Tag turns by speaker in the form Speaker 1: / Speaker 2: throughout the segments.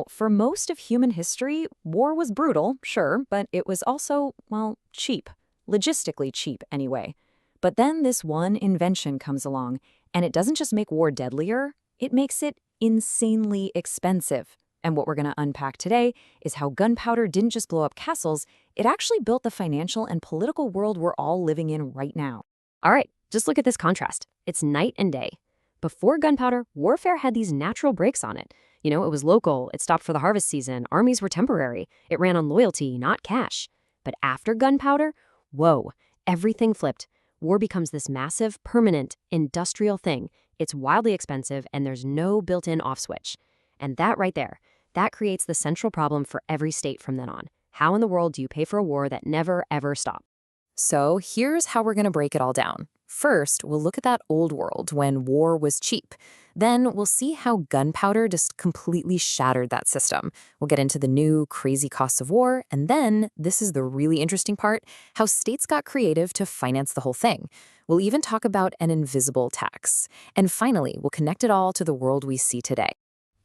Speaker 1: For most of human history, war was brutal, sure, but it was also, well, cheap. Logistically cheap, anyway. But then this one invention comes along, and it doesn't just make war deadlier, it makes it insanely expensive. And what we're going to unpack today is how gunpowder didn't just blow up castles, it actually built the financial and political world we're all living in right now.
Speaker 2: All right, just look at this contrast. It's night and day. Before gunpowder, warfare had these natural breaks on it. It was local, it stopped for the harvest season, armies were temporary, it ran on loyalty, not cash. But after gunpowder, whoa, everything flipped. War becomes this massive, permanent, industrial thing. It's wildly expensive, and there's no built-in off switch. And that right there, that creates the central problem for every state from then on. How in the world do you pay for a war that never, ever stopped?
Speaker 1: So here's how we're going to break it all down. First, we'll look at that old world when war was cheap. Then we'll see how gunpowder just completely shattered that system. We'll get into the new, crazy costs of war, and then, this is the really interesting part, how states got creative to finance the whole thing. We'll even talk about an invisible tax. And finally, we'll connect it all to the world we see today.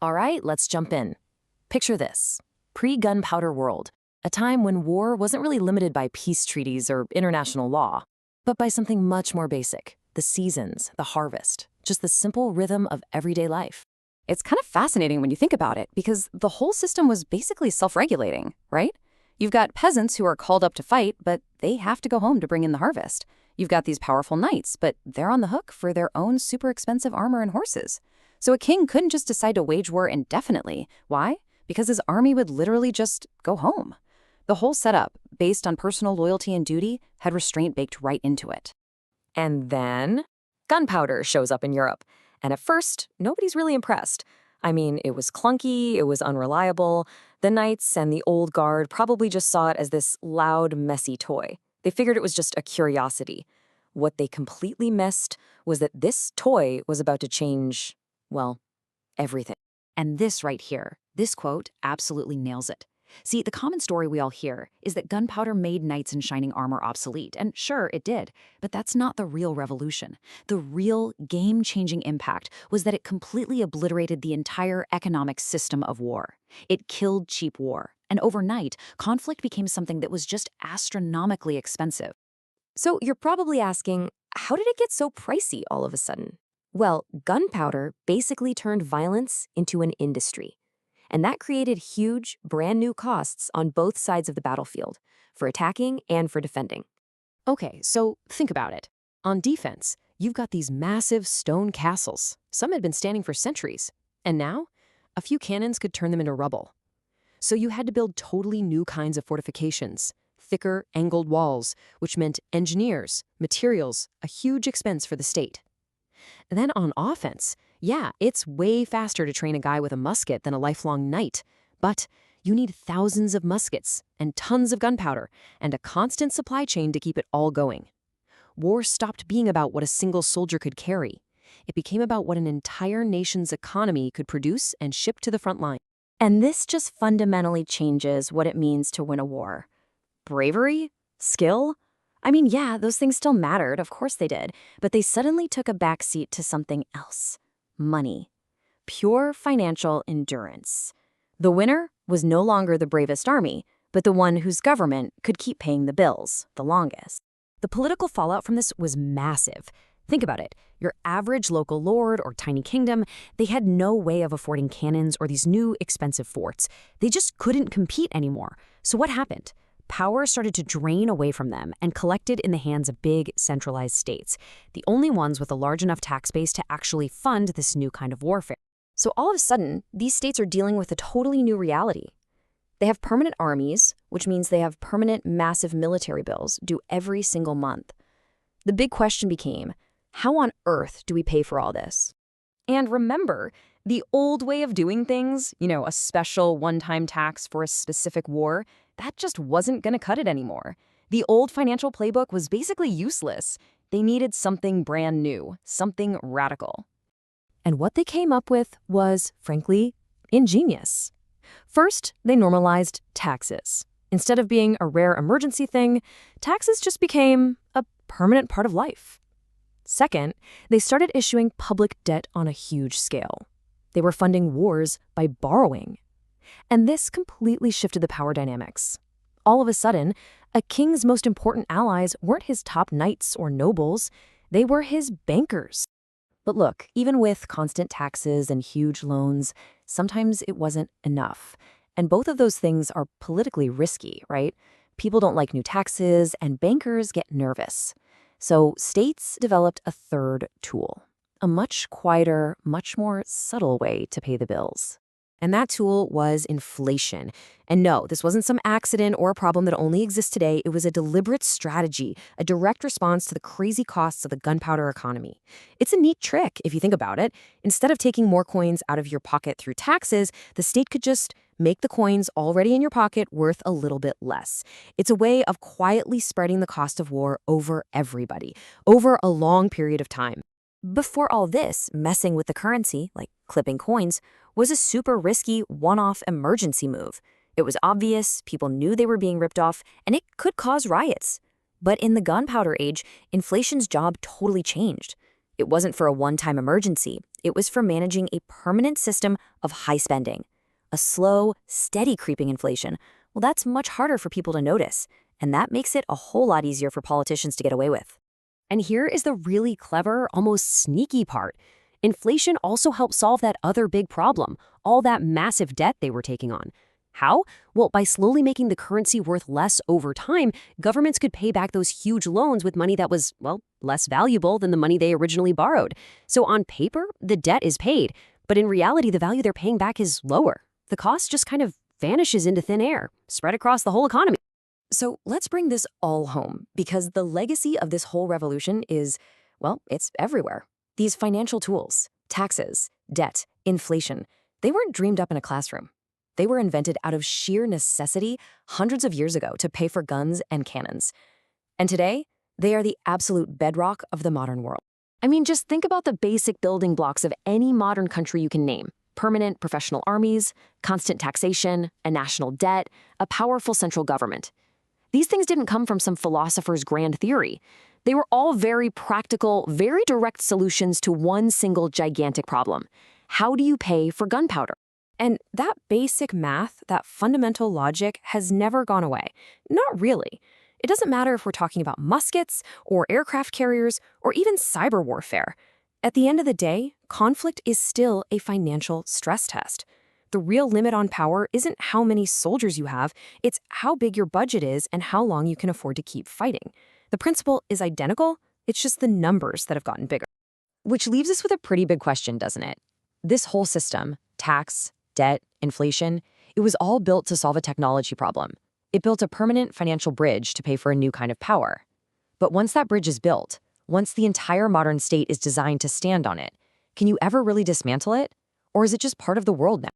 Speaker 1: All right, let's jump in. Picture this. Pre-gunpowder world. A time when war wasn't really limited by peace treaties or international law, but by something much more basic, the seasons, the harvest, just the simple rhythm of everyday life. It's kind of fascinating when you think about it, because the whole system was basically self-regulating, right? You've got peasants who are called up to fight, but they have to go home to bring in the harvest. You've got these powerful knights, but they're on the hook for their own super expensive armor and horses. So a king couldn't just decide to wage war indefinitely. Why? Because his army would literally just go home. The whole setup, based on personal loyalty and duty, had restraint baked right into it. And then, gunpowder shows up in Europe. And at first, nobody's really impressed. I mean, it was clunky, it was unreliable. The knights and the old guard probably just saw it as this loud, messy toy. They figured it was just a curiosity. What they completely missed was that this toy was about to change, well, everything. And this right here, this quote absolutely nails it. See, the common story we all hear is that gunpowder made knights in shining armor obsolete, and sure, it did, but that's not the real revolution. The real game-changing impact was that it completely obliterated the entire economic system of war. It killed cheap war, and overnight, conflict became something that was just astronomically expensive. So you're probably asking, how did it get so pricey all of a sudden? Well, gunpowder basically turned violence into an industry. And that created huge, brand new costs on both sides of the battlefield, for attacking and for defending.
Speaker 2: Okay, so think about it. On defense, you've got these massive stone castles. Some had been standing for centuries. And now, a few cannons could turn them into rubble. So you had to build totally new kinds of fortifications, thicker, angled walls, which meant engineers, materials, a huge expense for the state. And then on offense, yeah, it's way faster to train a guy with a musket than a lifelong knight. But you need thousands of muskets and tons of gunpowder and a constant supply chain to keep it all going. War stopped being about what a single soldier could carry. It became about what an entire nation's economy could produce and ship to the front line.
Speaker 1: And this just fundamentally changes what it means to win a war. Bravery? Skill? I mean, yeah, those things still mattered, of course they did, but they suddenly took a backseat to something else. Money. Pure financial endurance. The winner was no longer the bravest army, but the one whose government could keep paying the bills the longest. The political fallout from this was massive. Think about it. Your average local lord or tiny kingdom, they had no way of affording cannons or these new expensive forts. They just couldn't compete anymore. So what happened? Power started to drain away from them and collected in the hands of big, centralized states, the only ones with a large enough tax base to actually fund this new kind of warfare. So all of a sudden, these states are dealing with a totally new reality. They have permanent armies, which means they have permanent, massive military bills due every single month. The big question became, how on earth do we pay for all this? And remember, the old way of doing things, a special one-time tax for a specific war, that just wasn't going to cut it anymore. The old financial playbook was basically useless. They needed something brand new, something radical. And what they came up with was, frankly, ingenious. First, they normalized taxes. Instead of being a rare emergency thing, taxes just became a permanent part of life. Second, they started issuing public debt on a huge scale. They were funding wars by borrowing.
Speaker 2: And this completely shifted the power dynamics. All of a sudden, a king's most important allies weren't his top knights or nobles, they were his bankers. But look, even with constant taxes and huge loans, sometimes it wasn't enough. And both of those things are politically risky, right? People don't like new taxes, and bankers get nervous. So states developed a third tool, a much quieter, much more subtle way to pay the bills. And that tool was inflation. And no, this wasn't some accident or a problem that only exists today. It was a deliberate strategy, a direct response to the crazy costs of the gunpowder economy. It's a neat trick, if you think about it. Instead of taking more coins out of your pocket through taxes, the state could just make the coins already in your pocket worth a little bit less. It's a way of quietly spreading the cost of war over everybody, over a long period of time. Before all this, messing with the currency, like clipping coins, was a super risky one-off emergency move. It was obvious, people knew they were being ripped off, and it could cause riots. But in the gunpowder age, inflation's job totally changed. It wasn't for a one-time emergency. It was for managing a permanent system of high spending. A slow, steady creeping inflation, well, that's much harder for people to notice, and that makes it a whole lot easier for politicians to get away with. And here is the really clever, almost sneaky part. Inflation also helped solve that other big problem, all that massive debt they were taking on. How? Well, by slowly making the currency worth less over time, governments could pay back those huge loans with money that was, well, less valuable than the money they originally borrowed. So on paper, the debt is paid, but in reality, the value they're paying back is lower. The cost just kind of vanishes into thin air, spread across the whole economy. So let's bring this all home, because the legacy of this whole revolution is, well, it's everywhere. These financial tools, taxes, debt, inflation, they weren't dreamed up in a classroom. They were invented out of sheer necessity hundreds of years ago to pay for guns and cannons. And today, they are the absolute bedrock of the modern world. I mean, just think about the basic building blocks of any modern country you can name. Permanent professional armies, constant taxation, a national debt, a powerful central government. These things didn't come from some philosopher's grand theory. They were all very practical, very direct solutions to one single gigantic problem. How do you pay for gunpowder? And that basic math, that fundamental logic, has never gone away. Not really. It doesn't matter if we're talking about muskets, or aircraft carriers, or even cyber warfare. At the end of the day, conflict is still a financial stress test. The real limit on power isn't how many soldiers you have, it's how big your budget is and how long you can afford to keep fighting. The principle is identical, it's just the numbers that have gotten bigger. Which leaves us with a pretty big question, doesn't it? This whole system, tax, debt, inflation, it was all built to solve a technology problem. It built a permanent financial bridge to pay for a new kind of power. But once that bridge is built, once the entire modern state is designed to stand on it, can you ever really dismantle it? Or is it just part of the world now?